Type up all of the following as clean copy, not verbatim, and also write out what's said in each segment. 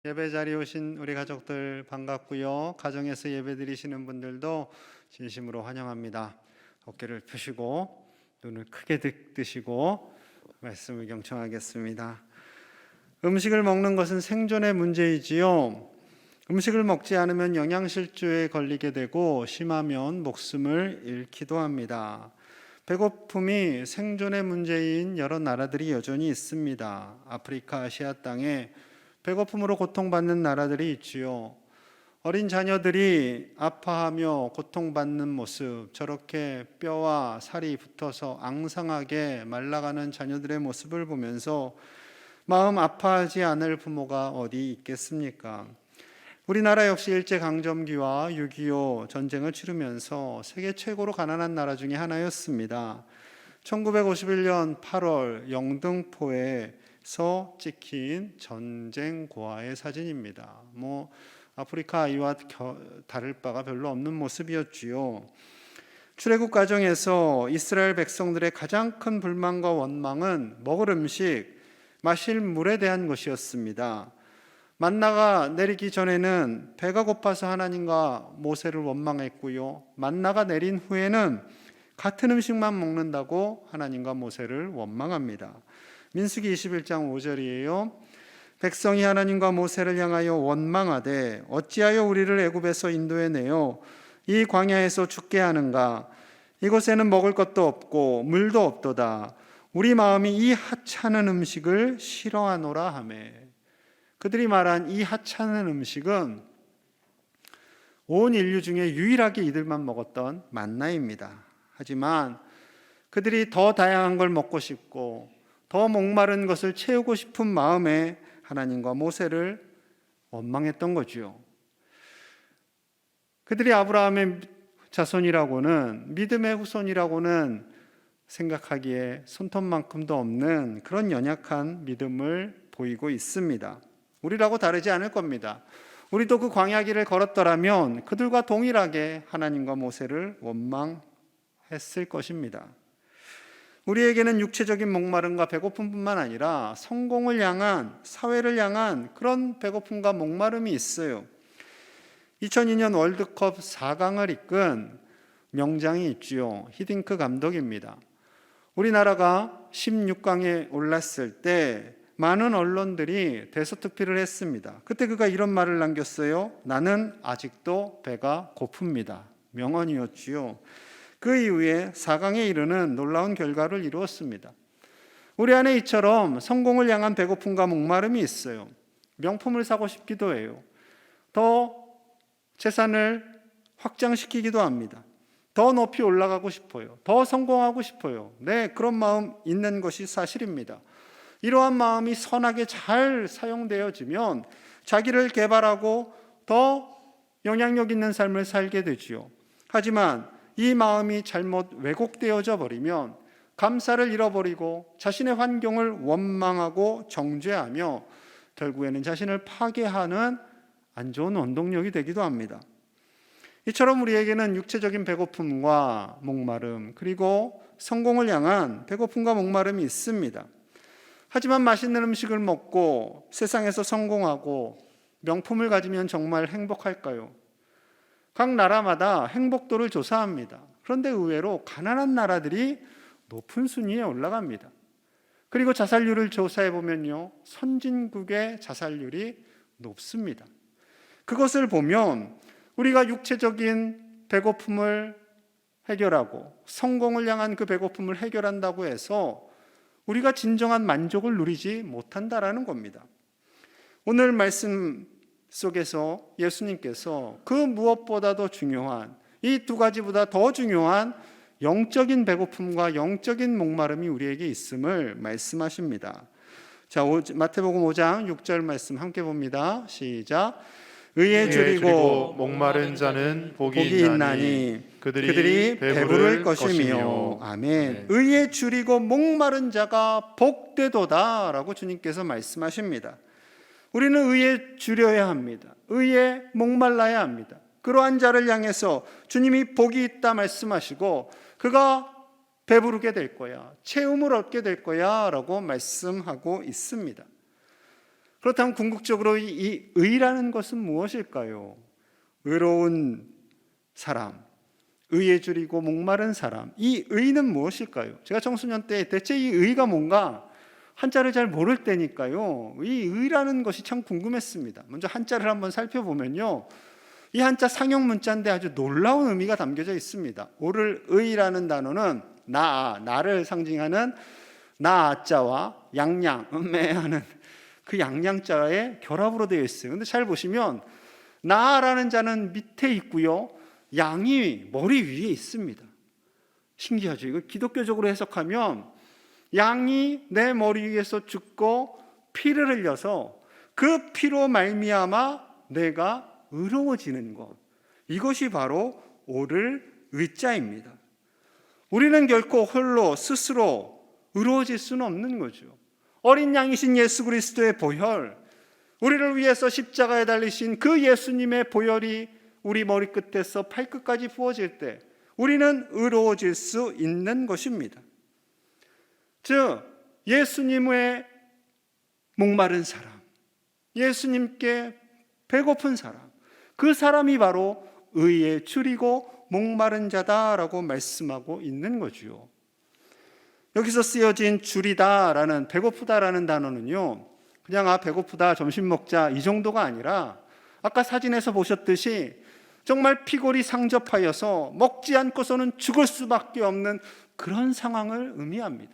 예배 자리에 오신 우리 가족들 반갑고요. 가정에서 예배 드리시는 분들도 진심으로 환영합니다. 어깨를 펴시고 눈을 크게 뜨시고 말씀을 경청하겠습니다. 음식을 먹는 것은 생존의 문제이지요. 음식을 먹지 않으면 영양실조에 걸리게 되고 심하면 목숨을 잃기도 합니다. 배고픔이 생존의 문제인 여러 나라들이 여전히 있습니다. 아프리카, 아시아 땅에 배고픔으로 고통받는 나라들이 있지요. 어린 자녀들이 아파하며 고통받는 모습, 저렇게 뼈와 살이 붙어서 앙상하게 말라가는 자녀들의 모습을 보면서 마음 아파하지 않을 부모가 어디 있겠습니까? 우리나라 역시 일제강점기와 6.25 전쟁을 치르면서 세계 최고로 가난한 나라 중에 하나였습니다. 1951년 8월 영등포에서 찍힌 전쟁 고아의 사진입니다. 아프리카 아이와 다를 바가 별로 없는 모습이었지요. 출애굽 과정에서 이스라엘 백성들의 가장 큰 불만과 원망은 먹을 음식, 마실 물에 대한 것이었습니다. 만나가 내리기 전에는 배가 고파서 하나님과 모세를 원망했고요. 만나가 내린 후에는 같은 음식만 먹는다고 하나님과 모세를 원망합니다. 민수기 21장 5절이에요. 백성이 하나님과 모세를 향하여 원망하되 어찌하여 우리를 애굽에서 인도해 내어 이 광야에서 죽게 하는가? 이곳에는 먹을 것도 없고 물도 없도다. 우리 마음이 이 하찮은 음식을 싫어하노라 하매. 그들이 말한 이 하찮은 음식은 온 인류 중에 유일하게 이들만 먹었던 만나입니다. 하지만 그들이 더 다양한 걸 먹고 싶고 더 목마른 것을 채우고 싶은 마음에 하나님과 모세를 원망했던 거죠. 그들이 아브라함의 자손이라고는, 믿음의 후손이라고는 생각하기에 손톱만큼도 없는 그런 연약한 믿음을 보이고 있습니다. 우리라고 다르지 않을 겁니다. 우리도 그 광야길을 걸었더라면 그들과 동일하게 하나님과 모세를 원망했을 것입니다. 우리에게는 육체적인 목마름과 배고픔뿐만 아니라 성공을 향한, 사회를 향한 그런 배고픔과 목마름이 있어요. 2002년 월드컵 4강을 이끈 명장이 있지요. 히딩크 감독입니다. 우리나라가 16강에 올랐을 때 많은 언론들이 대서특필을 했습니다. 그때 그가 이런 말을 남겼어요. 나는 아직도 배가 고픕니다. 명언이었지요. 그 이후에 4강에 이르는 놀라운 결과를 이루었습니다. 우리 안에 이처럼 성공을 향한 배고픔과 목마름이 있어요. 명품을 사고 싶기도 해요. 더 재산을 확장시키기도 합니다. 더 높이 올라가고 싶어요. 더 성공하고 싶어요. 네, 그런 마음 있는 것이 사실입니다. 이러한 마음이 선하게 잘 사용되어지면 자기를 개발하고 더 영향력 있는 삶을 살게 되지요. 하지만 이 마음이 잘못 왜곡되어져 버리면 감사를 잃어버리고 자신의 환경을 원망하고 정죄하며 결국에는 자신을 파괴하는 안 좋은 원동력이 되기도 합니다. 이처럼 우리에게는 육체적인 배고픔과 목마름, 그리고 성공을 향한 배고픔과 목마름이 있습니다. 하지만 맛있는 음식을 먹고 세상에서 성공하고 명품을 가지면 정말 행복할까요? 각 나라마다 행복도를 조사합니다. 그런데 의외로 가난한 나라들이 높은 순위에 올라갑니다. 그리고 자살률을 조사해 보면요, 선진국의 자살률이 높습니다. 그것을 보면 우리가 육체적인 배고픔을 해결하고 성공을 향한 그 배고픔을 해결한다고 해서 우리가 진정한 만족을 누리지 못한다라는 겁니다. 오늘 말씀 속에서 예수님께서 그 무엇보다도 중요한, 이 두 가지보다 더 중요한 영적인 배고픔과 영적인 목마름이 우리에게 있음을 말씀하십니다. 자, 마태복음 5장 6절 말씀 함께 봅니다. 시작. 의에 줄이고 목마른 자는 복이 있나니 그들이 배부를 것이며. 아멘. 의에 줄이고 목마른 자가 복되도다 라고 주님께서 말씀하십니다. 우리는 의에 줄여야 합니다. 의에 목말라야 합니다. 그러한 자를 향해서 주님이 복이 있다 말씀하시고 그가 배부르게 될 거야, 채움을 얻게 될 거야 라고 말씀하고 있습니다. 그렇다면 궁극적으로 이 의라는 것은 무엇일까요? 의로운 사람, 의에 줄이고 목마른 사람, 이 의는 무엇일까요? 제가 청소년 때 대체 이 의가 뭔가 한자를 잘 모를 때니까요, 이 의라는 것이 참 궁금했습니다. 먼저 한자를 한번 살펴보면요, 이 한자 상형 문자인데 아주 놀라운 의미가 담겨져 있습니다. 오를 의라는 단어는 나를 상징하는 나자와 양양, 음매하는 그 양양자의 결합으로 되어 있어요. 근데 잘 보시면 나라는 자는 밑에 있고요, 양이 머리 위에 있습니다. 신기하죠? 이거 기독교적으로 해석하면 양이 내 머리 위에서 죽고 피를 흘려서 그 피로 말미암아 내가 의로워지는 것, 이것이 바로 오를 의자입니다. 우리는 결코 홀로 스스로 의로워질 수는 없는 거죠. 어린 양이신 예수 그리스도의 보혈, 우리를 위해서 십자가에 달리신 그 예수님의 보혈이 우리 머리끝에서 발끝까지 부어질 때 우리는 의로워질 수 있는 것입니다. 즉 예수님의 목마른 사람, 예수님께 배고픈 사람, 그 사람이 바로 의에 줄이고 목마른 자다라고 말씀하고 있는 거죠. 여기서 쓰여진 줄이다라는, 배고프다라는 단어는요, 그냥 배고프다 점심 먹자 이 정도가 아니라 아까 사진에서 보셨듯이 정말 피골이 상접하여서 먹지 않고서는 죽을 수밖에 없는 그런 상황을 의미합니다.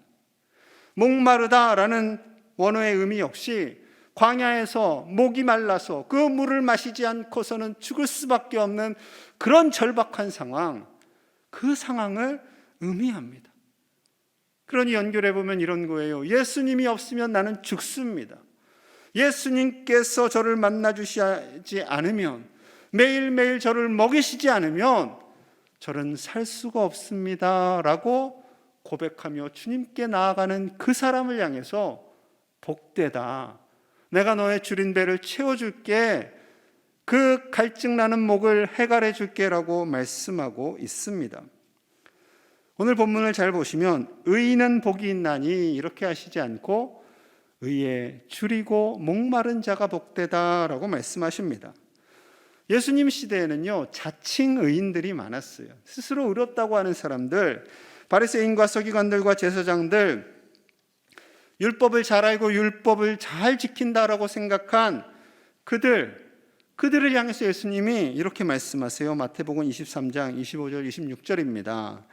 목마르다라는 원어의 의미 역시 광야에서 목이 말라서 그 물을 마시지 않고서는 죽을 수밖에 없는 그런 절박한 상황, 그 상황을 의미합니다. 그러니 연결해 보면 이런 거예요. 예수님이 없으면 나는 죽습니다. 예수님께서 저를 만나 주시지 않으면, 매일매일 저를 먹이시지 않으면 저는 살 수가 없습니다 라고 고백하며 주님께 나아가는 그 사람을 향해서 복되다, 내가 너의 줄인 배를 채워줄게, 그 갈증나는 목을 해갈해 줄게 라고 말씀하고 있습니다. 오늘 본문을 잘 보시면 의인은 복이 있나니 이렇게 하시지 않고 의에 줄이고 목마른 자가 복되다 라고 말씀하십니다. 예수님 시대에는요, 자칭 의인들이 많았어요. 스스로 의롭다고 하는 사람들, 바리새인과 서기관들과 제사장들, 율법을 잘 알고 율법을 잘 지킨다라고 생각한 그들을 향해서 예수님이 이렇게 말씀하세요. 마태복음 23장 25절 26절입니다.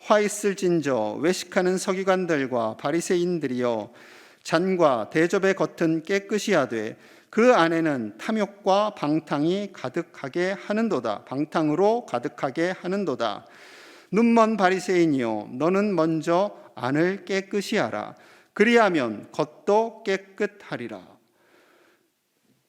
화 있을진저 외식하는 서기관들과 바리새인들이여, 잔과 대접의 겉은 깨끗이 하되 그 안에는 탐욕과 방탕이 가득하게 하는도다. 방탕으로 가득하게 하는도다. 눈먼 바리새인이여, 너는 먼저 안을 깨끗이 하라. 그리하면 겉도 깨끗하리라.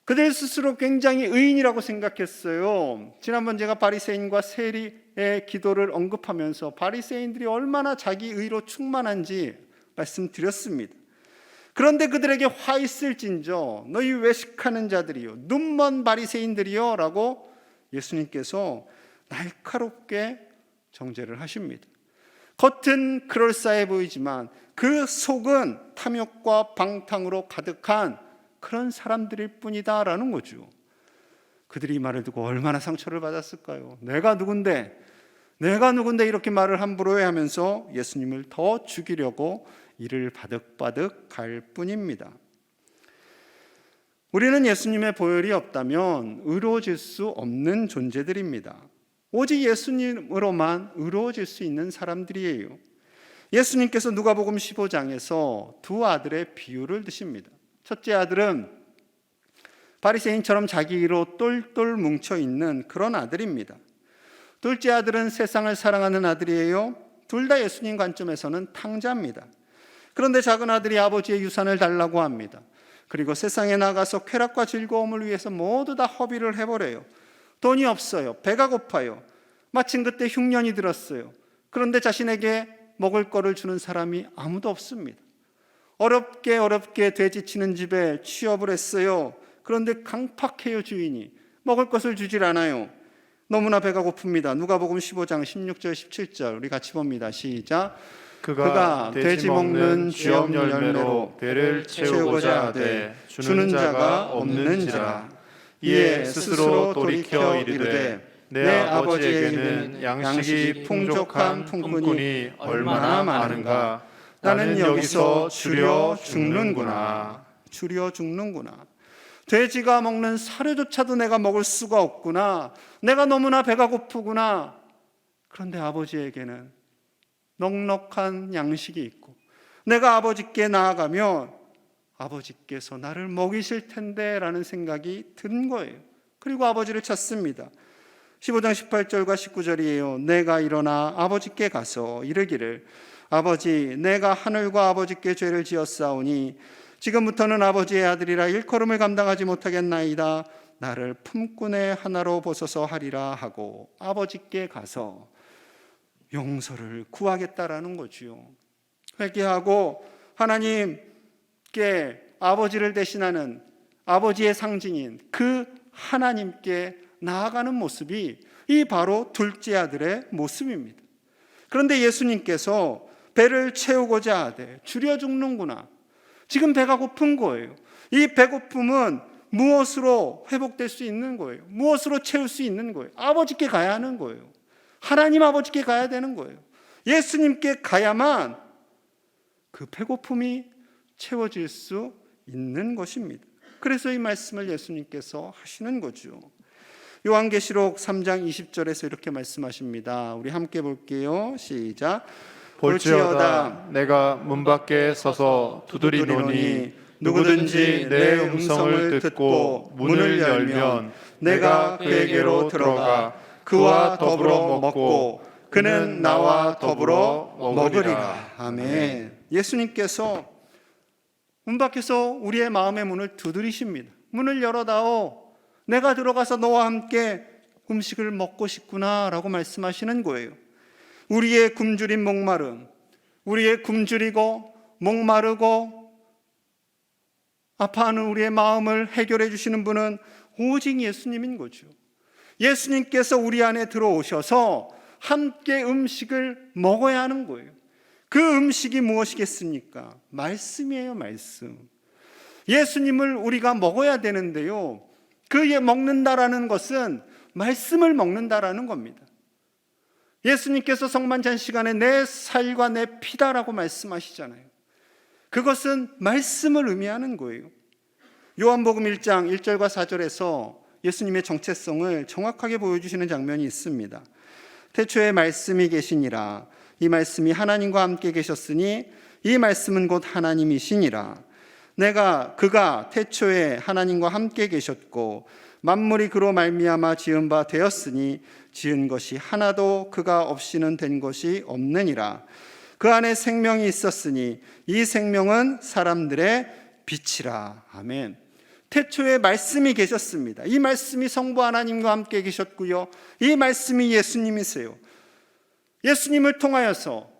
그들 스스로 굉장히 의인이라고 생각했어요. 지난번 제가 바리새인과 세리의 기도를 언급하면서 바리새인들이 얼마나 자기 의로 충만한지 말씀드렸습니다. 그런데 그들에게 화 있을진저, 너희 외식하는 자들이요, 눈먼 바리새인들이요 라고 예수님께서 날카롭게 정죄를 하십니다. 겉은 그럴싸해 보이지만 그 속은 탐욕과 방탕으로 가득한 그런 사람들일 뿐이다라는 거죠. 그들이 이 말을 듣고 얼마나 상처를 받았을까요? 내가 누군데 이렇게 말을 함부로 해 하면서 예수님을 더 죽이려고 이를 바득바득 갈 뿐입니다. 우리는 예수님의 보혈이 없다면 의로워질 수 없는 존재들입니다. 오직 예수님으로만 의로워질 수 있는 사람들이에요. 예수님께서 누가복음 15장에서 두 아들의 비유를 드십니다. 첫째 아들은 바리새인처럼 자기로 똘똘 뭉쳐있는 그런 아들입니다. 둘째 아들은 세상을 사랑하는 아들이에요. 둘 다 예수님 관점에서는 탕자입니다. 그런데 작은 아들이 아버지의 유산을 달라고 합니다. 그리고 세상에 나가서 쾌락과 즐거움을 위해서 모두 다 허비를 해버려요. 돈이 없어요. 배가 고파요. 마침 그때 흉년이 들었어요. 그런데 자신에게 먹을 거를 주는 사람이 아무도 없습니다. 어렵게 되지치는 집에 취업을 했어요. 그런데 강팍해요. 주인이 먹을 것을 주질 않아요. 너무나 배가 고픕니다. 누가복음 15장 16절 17절 우리 같이 봅니다. 시작. 그가 돼지 먹는 쥐업 열매로 배를 채우고자 하되 주는 자가 없는지라. 이에 스스로 돌이켜 이르되 내 아버지에게는 양식이 풍족한 품꾼이 얼마나 많은가. 나는 여기서 줄여 죽는구나. 줄여 죽는구나. 돼지가 먹는 사료조차도 내가 먹을 수가 없구나. 내가 너무나 배가 고프구나. 그런데 아버지에게는 넉넉한 양식이 있고 내가 아버지께 나아가면 아버지께서 나를 먹이실 텐데 라는 생각이 든 거예요. 그리고 아버지를 찾습니다. 15장 18절과 19절이에요. 내가 일어나 아버지께 가서 이르기를 아버지, 내가 하늘과 아버지께 죄를 지었사오니 지금부터는 아버지의 아들이라 일컬음을 감당하지 못하겠나이다. 나를 품꾼의 하나로 보소서 하리라 하고 아버지께 가서 용서를 구하겠다라는 거지요. 회개하고 하나님께 아버지를 대신하는 아버지의 상징인 그 하나님께 나아가는 모습이 이 바로 둘째 아들의 모습입니다. 그런데 예수님께서 배를 채우고자 하되 줄여 죽는구나. 지금 배가 고픈 거예요. 이 배고픔은 무엇으로 회복될 수 있는 거예요? 무엇으로 채울 수 있는 거예요? 아버지께 가야 하는 거예요. 하나님 아버지께 가야 되는 거예요. 예수님께 가야만 그 배고픔이 채워질 수 있는 것입니다. 그래서 이 말씀을 예수님께서 하시는 거죠. 요한계시록 3장 20절에서 이렇게 말씀하십니다. 우리 함께 볼게요. 시작. 볼지어다 내가 문 밖에 서서 두드리노니 누구든지 내 음성을 듣고 문을 열면 내가 그에게로 들어가 그와 더불어 먹고 그는 나와 더불어 먹으리라. 아멘. 예수님께서 문 밖에서 우리의 마음의 문을 두드리십니다. 문을 열어다오. 내가 들어가서 너와 함께 음식을 먹고 싶구나 라고 말씀하시는 거예요. 우리의 굶주린 목마름, 우리의 굶주리고 목마르고 아파하는 우리의 마음을 해결해 주시는 분은 오직 예수님인 거죠. 예수님께서 우리 안에 들어오셔서 함께 음식을 먹어야 하는 거예요. 그 음식이 무엇이겠습니까? 말씀이에요, 말씀. 예수님을 우리가 먹어야 되는데요. 그 먹는다라는 것은 말씀을 먹는다라는 겁니다. 예수님께서 성만찬 시간에 내 살과 내 피다라고 말씀하시잖아요. 그것은 말씀을 의미하는 거예요. 요한복음 1장 1절과 4절에서 예수님의 정체성을 정확하게 보여주시는 장면이 있습니다. 태초에 말씀이 계시니라. 이 말씀이 하나님과 함께 계셨으니 이 말씀은 곧 하나님이시니라. 그가 태초에 하나님과 함께 계셨고 만물이 그로 말미암아 지은 바 되었으니 지은 것이 하나도 그가 없이는 된 것이 없느니라. 그 안에 생명이 있었으니 이 생명은 사람들의 빛이라. 아멘. 태초에 말씀이 계셨습니다. 이 말씀이 성부 하나님과 함께 계셨고요. 이 말씀이 예수님이세요. 예수님을 통하여서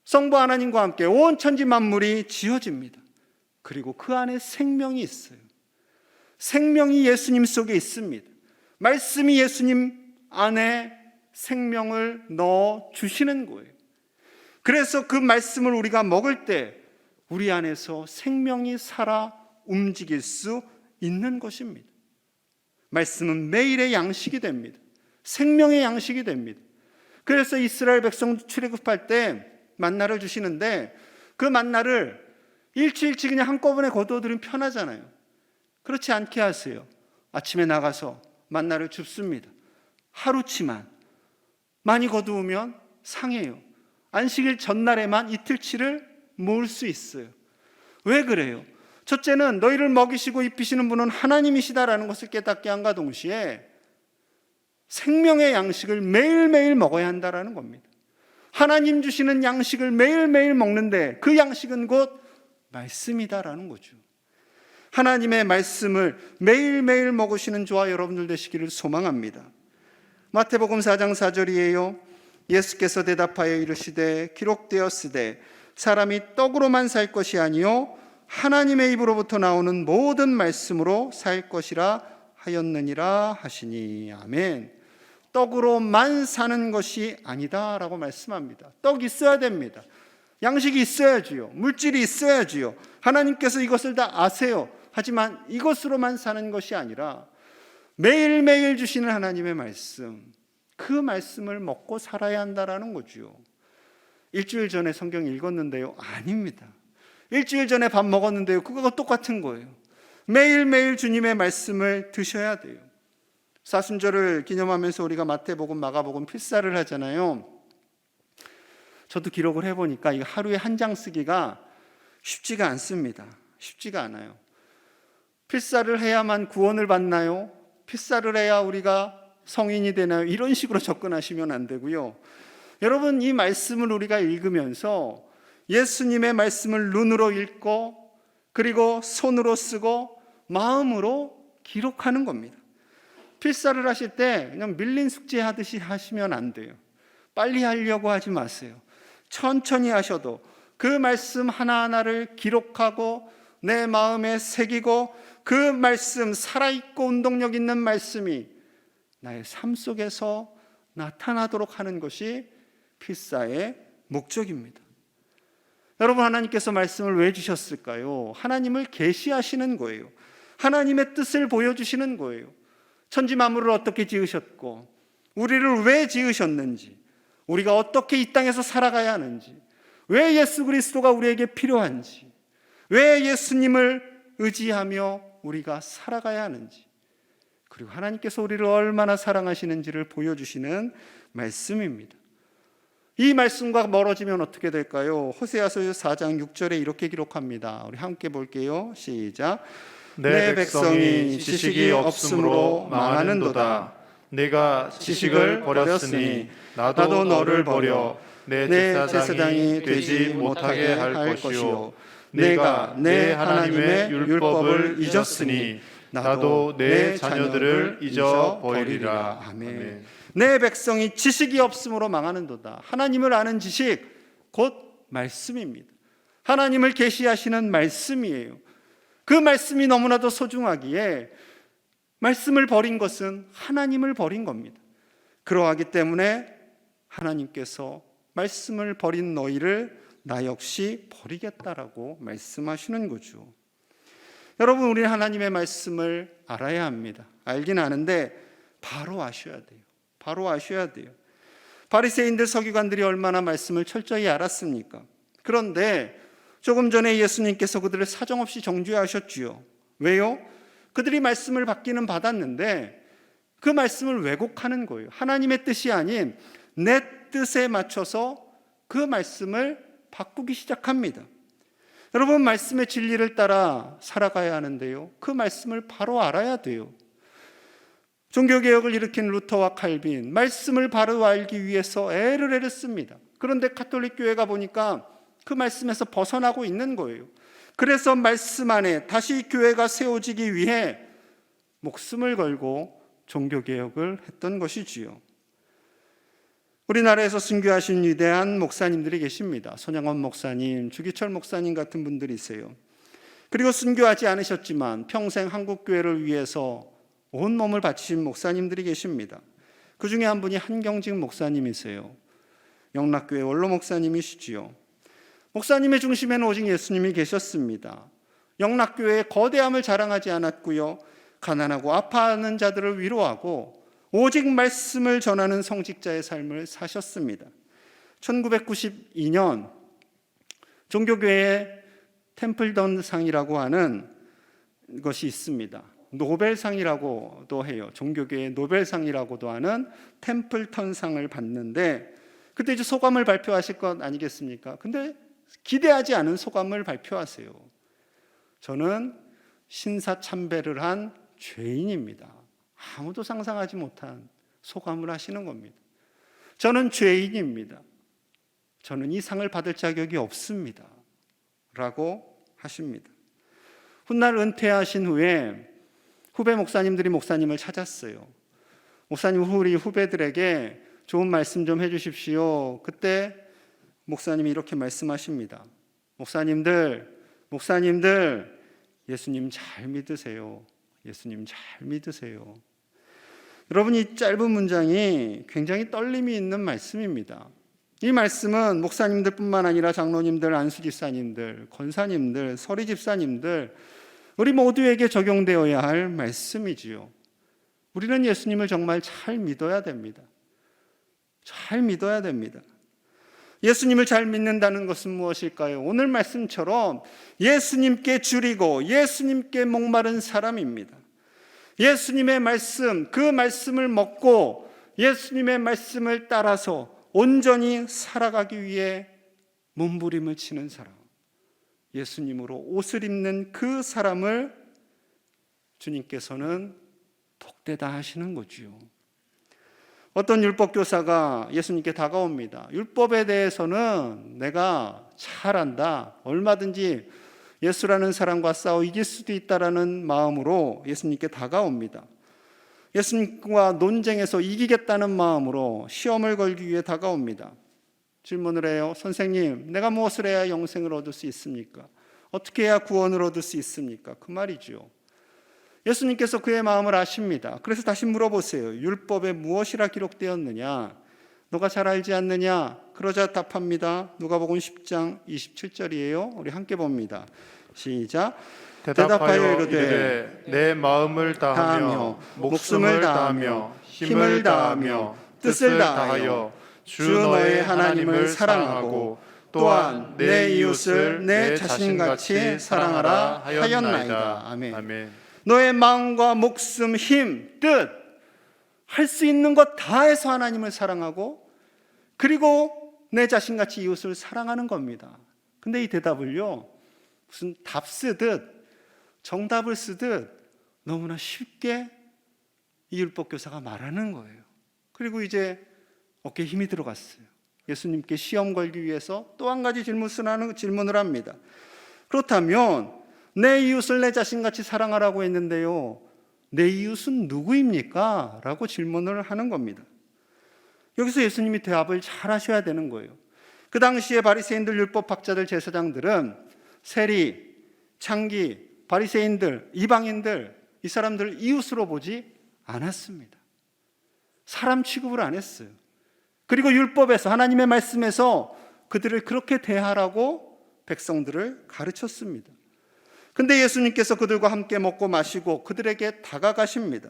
성부 하나님과 함께 온 천지 만물이 지어집니다. 그리고 그 안에 생명이 있어요. 생명이 예수님 속에 있습니다. 말씀이 예수님 안에 생명을 넣어 주시는 거예요. 그래서 그 말씀을 우리가 먹을 때 우리 안에서 생명이 살아 움직일 수 있는 것입니다. 말씀은 매일의 양식이 됩니다. 생명의 양식이 됩니다. 그래서 이스라엘 백성 출애굽할 때 만나를 주시는데 그 만나를 일주일치 그냥 한꺼번에 거두어들이면 편하잖아요. 그렇지 않게 하세요. 아침에 나가서 만나를 줍습니다. 하루치만. 많이 거두으면 상해요. 안식일 전날에만 이틀치를 모을 수 있어요. 왜 그래요? 첫째는 너희를 먹이시고 입히시는 분은 하나님이시다라는 것을 깨닫게 함과 동시에 생명의 양식을 매일매일 먹어야 한다라는 겁니다. 하나님 주시는 양식을 매일매일 먹는데 그 양식은 곧 말씀이다라는 거죠. 하나님의 말씀을 매일매일 먹으시는 저와 여러분들 되시기를 소망합니다. 마태복음 4장 4절이에요. 예수께서 대답하여 이르시되 기록되었으되 사람이 떡으로만 살 것이 아니요 하나님의 입으로부터 나오는 모든 말씀으로 살 것이라 하였느니라 하시니. 아멘. 떡으로만 사는 것이 아니다라고 말씀합니다. 떡 있어야 됩니다. 양식이 있어야지요. 물질이 있어야지요. 하나님께서 이것을 다 아세요. 하지만 이것으로만 사는 것이 아니라 매일매일 주시는 하나님의 말씀, 그 말씀을 먹고 살아야 한다라는 거죠. 일주일 전에 성경 읽었는데요. 아닙니다. 일주일 전에 밥 먹었는데요. 그거가 똑같은 거예요. 매일매일 주님의 말씀을 드셔야 돼요. 사순절을 기념하면서 우리가 마태복음, 마가복음 필사를 하잖아요. 저도 기록을 해보니까 이 하루에 한 장 쓰기가 쉽지가 않습니다. 쉽지가 않아요. 필사를 해야만 구원을 받나요? 필사를 해야 우리가 성인이 되나요? 이런 식으로 접근하시면 안 되고요. 여러분, 이 말씀을 우리가 읽으면서 예수님의 말씀을 눈으로 읽고 그리고 손으로 쓰고 마음으로 기록하는 겁니다. 필사를 하실 때 그냥 밀린 숙제 하듯이 하시면 안 돼요. 빨리 하려고 하지 마세요. 천천히 하셔도 그 말씀 하나하나를 기록하고 내 마음에 새기고 그 말씀, 살아있고 운동력 있는 말씀이 나의 삶 속에서 나타나도록 하는 것이 필사의 목적입니다. 여러분, 하나님께서 말씀을 왜 주셨을까요? 하나님을 계시하시는 거예요. 하나님의 뜻을 보여주시는 거예요. 천지 만물을 어떻게 지으셨고 우리를 왜 지으셨는지, 우리가 어떻게 이 땅에서 살아가야 하는지, 왜 예수 그리스도가 우리에게 필요한지, 왜 예수님을 의지하며 우리가 살아가야 하는지, 그리고 하나님께서 우리를 얼마나 사랑하시는지를 보여주시는 말씀입니다. 이 말씀과 멀어지면 어떻게 될까요? 호세아서 4장 6절에 이렇게 기록합니다. 우리 함께 볼게요. 시작. 내 백성이 지식이 없으므로 망하는도다. 내가 지식을 버렸으니 나도 너를 버려 내 제사장이 되지 못하게 할 것이요, 내가 내 하나님의 율법을 잊었으니 나도 내 자녀들을 잊어버리리라. 아멘. 내 백성이 지식이 없으므로 망하는도다. 하나님을 아는 지식, 곧 말씀입니다. 하나님을 계시하시는 말씀이에요. 그 말씀이 너무나도 소중하기에 말씀을 버린 것은 하나님을 버린 겁니다. 그러하기 때문에 하나님께서 말씀을 버린 너희를 나 역시 버리겠다라고 말씀하시는 거죠. 여러분, 우리는 하나님의 말씀을 알아야 합니다. 알긴 아는데 바로 아셔야 돼요. 바로 아셔야 돼요. 바리새인들, 서기관들이 얼마나 말씀을 철저히 알았습니까? 그런데 조금 전에 예수님께서 그들을 사정없이 정죄하셨지요. 왜요? 그들이 말씀을 받기는 받았는데 그 말씀을 왜곡하는 거예요. 하나님의 뜻이 아닌 내 뜻에 맞춰서 그 말씀을 바꾸기 시작합니다. 여러분, 말씀의 진리를 따라 살아가야 하는데요, 그 말씀을 바로 알아야 돼요. 종교개혁을 일으킨 루터와 칼빈, 말씀을 바로 알기 위해서 애를 씁니다. 그런데 가톨릭 교회가 보니까 그 말씀에서 벗어나고 있는 거예요. 그래서 말씀 안에 다시 교회가 세워지기 위해 목숨을 걸고 종교개혁을 했던 것이지요. 우리나라에서 순교하신 위대한 목사님들이 계십니다. 손양원 목사님, 주기철 목사님 같은 분들이세요. 그리고 순교하지 않으셨지만 평생 한국교회를 위해서 온몸을 바치신 목사님들이 계십니다. 그 중에 한 분이 한경직 목사님이세요. 영락교회 원로 목사님이시지요. 목사님의 중심에는 오직 예수님이 계셨습니다. 영락교회의 거대함을 자랑하지 않았고요, 가난하고 아파하는 자들을 위로하고 오직 말씀을 전하는 성직자의 삶을 사셨습니다. 1992년 종교교회의 템플던상이라고 하는 것이 있습니다. 노벨상이라고도 해요. 종교계의 노벨상이라고도 하는 템플턴상을 받는데, 그때 이제 소감을 발표하실 것 아니겠습니까? 근데 기대하지 않은 소감을 발표하세요. 저는 신사참배를 한 죄인입니다. 아무도 상상하지 못한 소감을 하시는 겁니다. 저는 죄인입니다. 저는 이 상을 받을 자격이 없습니다. 라고 하십니다. 훗날 은퇴하신 후에 후배 목사님들이 목사님을 찾았어요. 목사님, 우리 후배들에게 좋은 말씀 좀 해주십시오. 그때 목사님이 이렇게 말씀하십니다. 목사님들, 예수님 잘 믿으세요. 예수님 잘 믿으세요. 여러분, 이 짧은 문장이 굉장히 떨림이 있는 말씀입니다. 이 말씀은 목사님들뿐만 아니라 장로님들, 안수집사님들, 권사님들, 서리집사님들 우리 모두에게 적용되어야 할 말씀이지요. 우리는 예수님을 정말 잘 믿어야 됩니다. 잘 믿어야 됩니다. 예수님을 잘 믿는다는 것은 무엇일까요? 오늘 말씀처럼 예수님께 줄이고 예수님께 목마른 사람입니다. 예수님의 말씀, 그 말씀을 먹고 예수님의 말씀을 따라서 온전히 살아가기 위해 몸부림을 치는 사람, 예수님으로 옷을 입는 그 사람을 주님께서는 복되다 하시는 거지요. 어떤 율법교사가 예수님께 다가옵니다. 율법에 대해서는 내가 잘 안다, 얼마든지 예수라는 사람과 싸워 이길 수도 있다라는 마음으로 예수님께 다가옵니다. 예수님과 논쟁에서 이기겠다는 마음으로 시험을 걸기 위해 다가옵니다. 질문을 해요. 선생님, 내가 무엇을 해야 영생을 얻을 수 있습니까? 어떻게 해야 구원을 얻을 수 있습니까? 그 말이죠. 예수님께서 그의 마음을 아십니다. 그래서 다시 물어보세요. 율법에 무엇이라 기록되었느냐? 너가 잘 알지 않느냐? 그러자 답합니다. 누가복음 10장 27절이에요. 우리 함께 봅니다. 시작. 대답하여 이르되 내 마음을 다하며 목숨을 다하며 힘을 다하며 뜻을 다하여 주 너의 하나님을 사랑하고 또한 내 이웃을 내 자신같이 사랑하라 하였나이다. 아멘. 너의 마음과 목숨, 힘, 뜻, 할 수 있는 것 다 해서 하나님을 사랑하고 그리고 내 자신같이 이웃을 사랑하는 겁니다. 근데 이 대답을요, 무슨 답 쓰듯 정답을 쓰듯 너무나 쉽게 이 율법교사가 말하는 거예요. 그리고 이제 어깨에 힘이 들어갔어요. 예수님께 시험 걸기 위해서 또 한 가지 질문을 합니다. 그렇다면 내 이웃을 내 자신같이 사랑하라고 했는데요, 내 이웃은 누구입니까? 라고 질문을 하는 겁니다. 여기서 예수님이 대답을 잘 하셔야 되는 거예요. 그 당시에 바리새인들, 율법학자들, 제사장들은 세리, 창기, 바리새인들, 이방인들, 이 사람들을 이웃으로 보지 않았습니다. 사람 취급을 안 했어요. 그리고 율법에서, 하나님의 말씀에서 그들을 그렇게 대하라고 백성들을 가르쳤습니다. 근데 예수님께서 그들과 함께 먹고 마시고 그들에게 다가가십니다.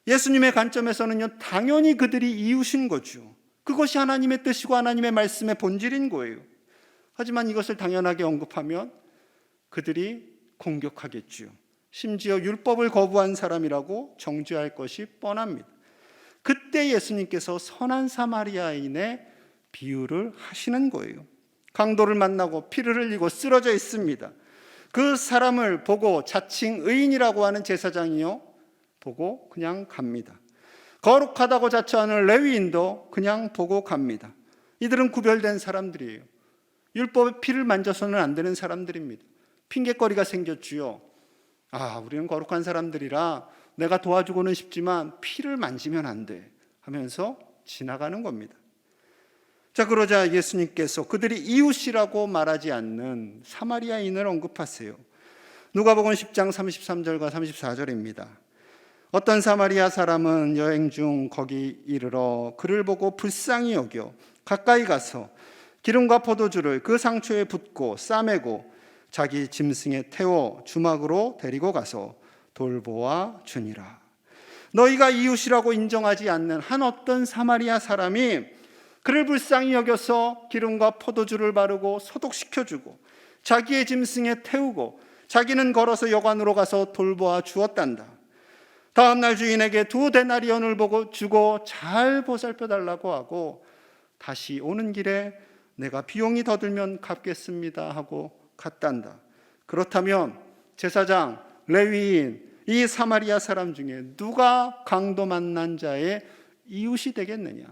예수님의 관점에서는요, 당연히 그들이 이웃인 거죠. 그것이 하나님의 뜻이고 하나님의 말씀의 본질인 거예요. 하지만 이것을 당연하게 언급하면 그들이 공격하겠지요. 심지어 율법을 거부한 사람이라고 정죄할 것이 뻔합니다. 그때 예수님께서 선한 사마리아인의 비유를 하시는 거예요. 강도를 만나고 피를 흘리고 쓰러져 있습니다. 그 사람을 보고 자칭 의인이라고 하는 제사장이요, 보고 그냥 갑니다. 거룩하다고 자처하는 레위인도 그냥 보고 갑니다. 이들은 구별된 사람들이에요. 율법의 피를 만져서는 안 되는 사람들입니다. 핑계거리가 생겼지요. 우리는 거룩한 사람들이라 내가 도와주고는 싶지만 피를 만지면 안 돼 하면서 지나가는 겁니다. 자, 그러자 예수님께서 그들이 이웃이라고 말하지 않는 사마리아인을 언급하세요. 누가복음 10장 33절과 34절입니다. 어떤 사마리아 사람은 여행 중 거기 이르러 그를 보고 불쌍히 여겨 가까이 가서 기름과 포도주를 그 상처에 붓고 싸매고 자기 짐승에 태워 주막으로 데리고 가서 돌보아 주니라. 너희가 이웃이라고 인정하지 않는 한 어떤 사마리아 사람이 그를 불쌍히 여겨서 기름과 포도주를 바르고 소독시켜주고 자기의 짐승에 태우고 자기는 걸어서 여관으로 가서 돌보아 주었단다. 다음 날 주인에게 2데나리온을 주고 잘 보살펴달라고 하고 다시 오는 길에 내가 비용이 더 들면 갚겠습니다 하고 갔단다. 그렇다면 제사장, 레위인, 이 사마리아 사람 중에 누가 강도 만난 자의 이웃이 되겠느냐?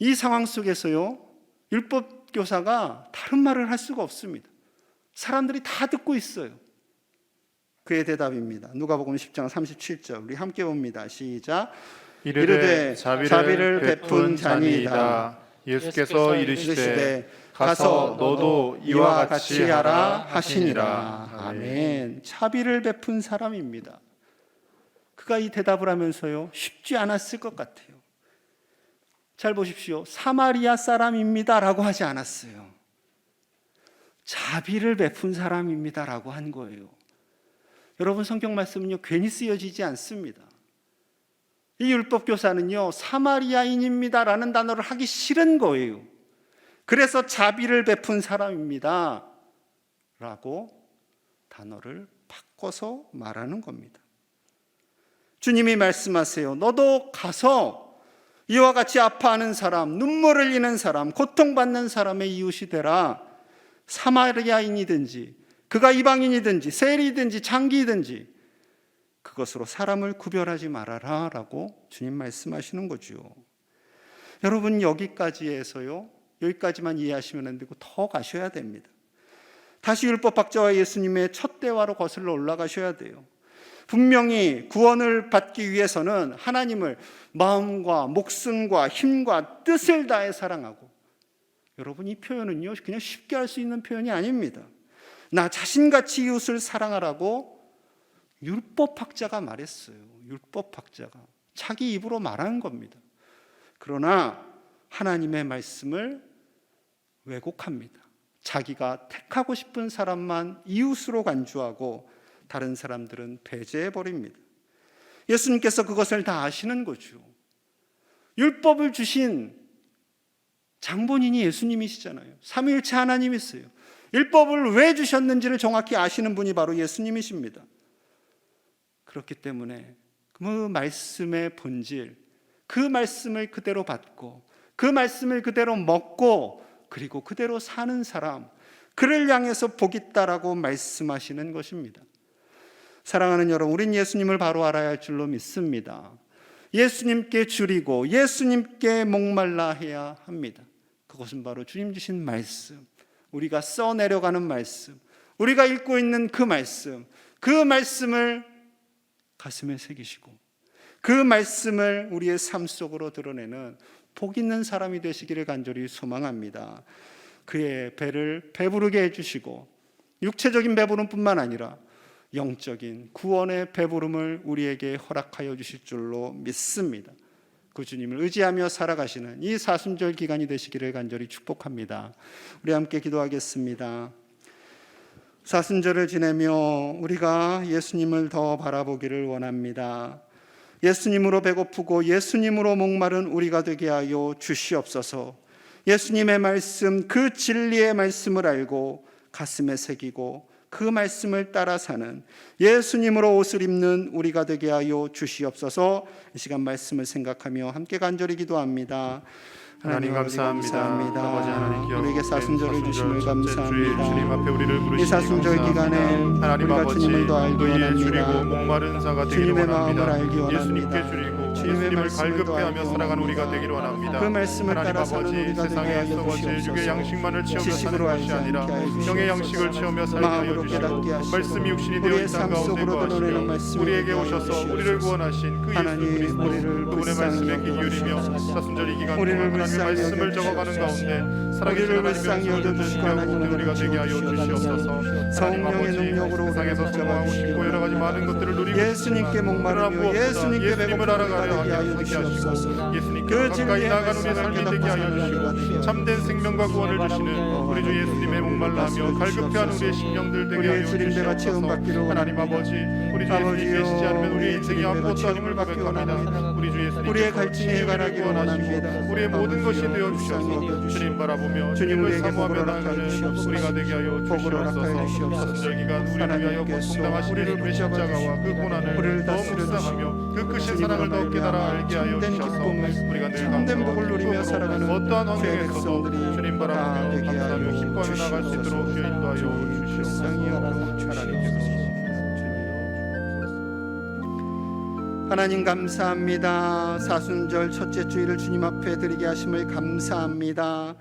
이 상황 속에서요, 율법교사가 다른 말을 할 수가 없습니다. 사람들이 다 듣고 있어요. 그의 대답입니다. 누가복음 10장 37절 우리 함께 봅니다. 시작. 이르되 자비를 베푼 자니이다. 예수께서 이르시되 가서 너도 이와 같이 하라 하시니라. 아멘. 자비를 베푼 사람입니다. 그가 이 대답을 하면서요, 쉽지 않았을 것 같아요. 잘 보십시오. 사마리아 사람입니다라고 하지 않았어요. 자비를 베푼 사람입니다라고 한 거예요. 여러분, 성경 말씀은요 괜히 쓰여지지 않습니다. 이 율법 교사는요 사마리아인입니다라는 단어를 하기 싫은 거예요. 그래서 자비를 베푼 사람입니다 라고 단어를 바꿔서 말하는 겁니다. 주님이 말씀하세요. 너도 가서 이와 같이 아파하는 사람, 눈물을 흘리는 사람, 고통받는 사람의 이웃이 되라. 사마리아인이든지 그가 이방인이든지 세리든지 장기이든지 그것으로 사람을 구별하지 말아라 라고 주님 말씀하시는 거죠. 여러분, 여기까지만 이해하시면 안 되고 더 가셔야 됩니다. 다시 율법학자와 예수님의 첫 대화로 거슬러 올라가셔야 돼요. 분명히 구원을 받기 위해서는 하나님을 마음과 목숨과 힘과 뜻을 다해 사랑하고, 여러분 이 표현은요 그냥 쉽게 할 수 있는 표현이 아닙니다. 나 자신같이 이웃을 사랑하라고 율법학자가 말했어요. 율법학자가 자기 입으로 말한 겁니다. 그러나 하나님의 말씀을 왜곡합니다. 자기가 택하고 싶은 사람만 이웃으로 간주하고 다른 사람들은 배제해버립니다. 예수님께서 그것을 다 아시는 거죠. 율법을 주신 장본인이 예수님이시잖아요. 삼위일체 하나님이세요. 율법을 왜 주셨는지를 정확히 아시는 분이 바로 예수님이십니다. 그렇기 때문에 그 말씀의 본질, 그 말씀을 그대로 받고 그 말씀을 그대로 먹고 그리고 그대로 사는 사람, 그를 향해서 복 있다라고 말씀하시는 것입니다. 사랑하는 여러분, 우린 예수님을 바로 알아야 할 줄로 믿습니다. 예수님께 줄이고 예수님께 목말라 해야 합니다. 그것은 바로 주님 주신 말씀, 우리가 써내려가는 말씀, 우리가 읽고 있는 그 말씀을 가슴에 새기시고 그 말씀을 우리의 삶 속으로 드러내는 복 있는 사람이 되시기를 간절히 소망합니다. 그의 배를 배부르게 해주시고 육체적인 배부름뿐만 아니라 영적인 구원의 배부름을 우리에게 허락하여 주실 줄로 믿습니다. 그 주님을 의지하며 살아가시는 이 사순절 기간이 되시기를 간절히 축복합니다. 우리 함께 기도하겠습니다. 사순절을 지내며 우리가 예수님을 더 바라보기를 원합니다. 예수님으로 배고프고 예수님으로 목마른 우리가 되게 하여 주시옵소서. 예수님의 말씀, 그 진리의 말씀을 알고 가슴에 새기고 그 말씀을 따라 사는 예수님으로 옷을 입는 우리가 되게 하여 주시옵소서. 이 시간 말씀을 생각하며 함께 간절히 기도합니다. 하나님 감사합니다. 아버지 하나님 기억 우리에게 사순절을 주심을 감사합니다. 주님 앞에 우리를 이 부르시니 사순절 감사합니다. 기간에 하나님 우리가 아버지, 주님을 더 알기 의에 줄이고 원합니다. 목마른 자가 되기를 주님의 마음을 원합니다. 알기 원합니다. 예수님께 줄이고 주님의 예수님을 말씀을 더 갈급해하며 알기 살아가는 우리가 원합니다. 되기를 원합니다. 그 말씀을 하나님 따라 사는 아버지, 우리가 되게 세상에 하여 썩어질 주시옵소서. 육의 양식만을 채우며 사는 지식으로 것이 알지 아니라 않게 하여 영의 주시옵소서. 양식을 채우며 살게 하여 마음으로 깨닫게 주시고 하시고 말씀이 육신이 되어 우리의 이 삶 땅 가운데 속으로 드러내는 거하시며 말씀을 우리에게 하여 오셔서 주시옵소서. 우리를 구원하신 그 예수 하나님, 그리스도 우리를 그분의 불쌍히 말씀에 귀 여겨주시옵소서. 기울이며 사순절 이 기간 우리를 동안 하나님의 불쌍히 말씀을 적어가는 여겨주시옵소서. 가운데 살아계신 우리를 하나님의 불쌍히 말씀을 여겨주시고 듣는 하나님의 우리가 되게 하여 주시옵소서. 하나님 성령의 아버지, 능력으로 세상에서 우리를 성공하고 싶고 여러 가지 많은 것들을 누리고 예수님께 목마르며 예수님께 예수님을 배고프게 알아가려 하게 하여 하게 주시옵소서. 하시고 예수님께 그 가까이 진리의 나아가는 우리의 말씀을 삶이 되게 하여 깨닫고 주시고 참된 생명과 구원을 주시는 우리 주 예수님의 목말라하며 갈급해하는 우리의 심령들 되게 하여 우리의 주님배가 주시옵소서. 체험받기를 하나님 아버지, 우리 주 예수님이 계시지 않으면 우리의 인생이 아무것도 아님을 고백합니다. 우리 주 우리의 예수님께서 갈증이 우리를 해결하기를 원합니다. 구원하시고 우리의 모든 것이 되어 불쌍히 주셔서 여겨주시고 주님 바라보며 주님 주님을 우리에게 사모하며 복을 허락하여 나아가는 주시옵소서. 우리가 되게 하여 복을 허락하여 주시옵소서. 주시옵소서. 사순절 기간 우리를 위하여 하나님께서 고통당하신 우리를 예수님의 붙잡아 십자가와 그 주시고 고난을 우리를 더 다스려 묵상하며 그 크신 주님으로 사랑을 더 깨달아 말미암아 알게 하여 참된 주셔서 기쁨을, 우리가 늘 참된 복을 누리며 감사하고 살아가는 어떠한 죄 환경에서도 백성들이 주님 다 바라보며 되게 하여 감사하며 기뻐하며 나갈 수 있도록 주시옵소서. 주여 인도하여 주시옵소서. 불쌍히 여겨주시옵소서. 하나님께서 하나님 감사합니다. 사순절 첫째 주일을 주님 앞에 드리게 하심을 감사합니다.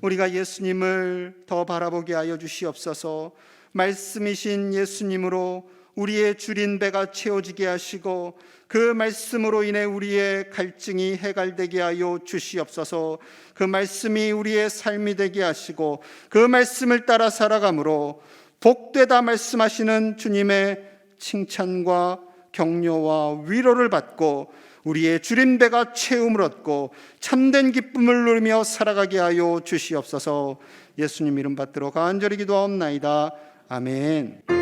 우리가 예수님을 더 바라보게 하여 주시옵소서. 말씀이신 예수님으로 우리의 줄인 배가 채워지게 하시고 그 말씀으로 인해 우리의 갈증이 해갈되게 하여 주시옵소서. 그 말씀이 우리의 삶이 되게 하시고 그 말씀을 따라 살아감으로 복되다 말씀하시는 주님의 칭찬과 격려와 위로를 받고 우리의 주린 배가 채움을 얻고 참된 기쁨을 누리며 살아가게 하여 주시옵소서. 예수님 이름 받들어 간절히 기도하옵나이다. 아멘.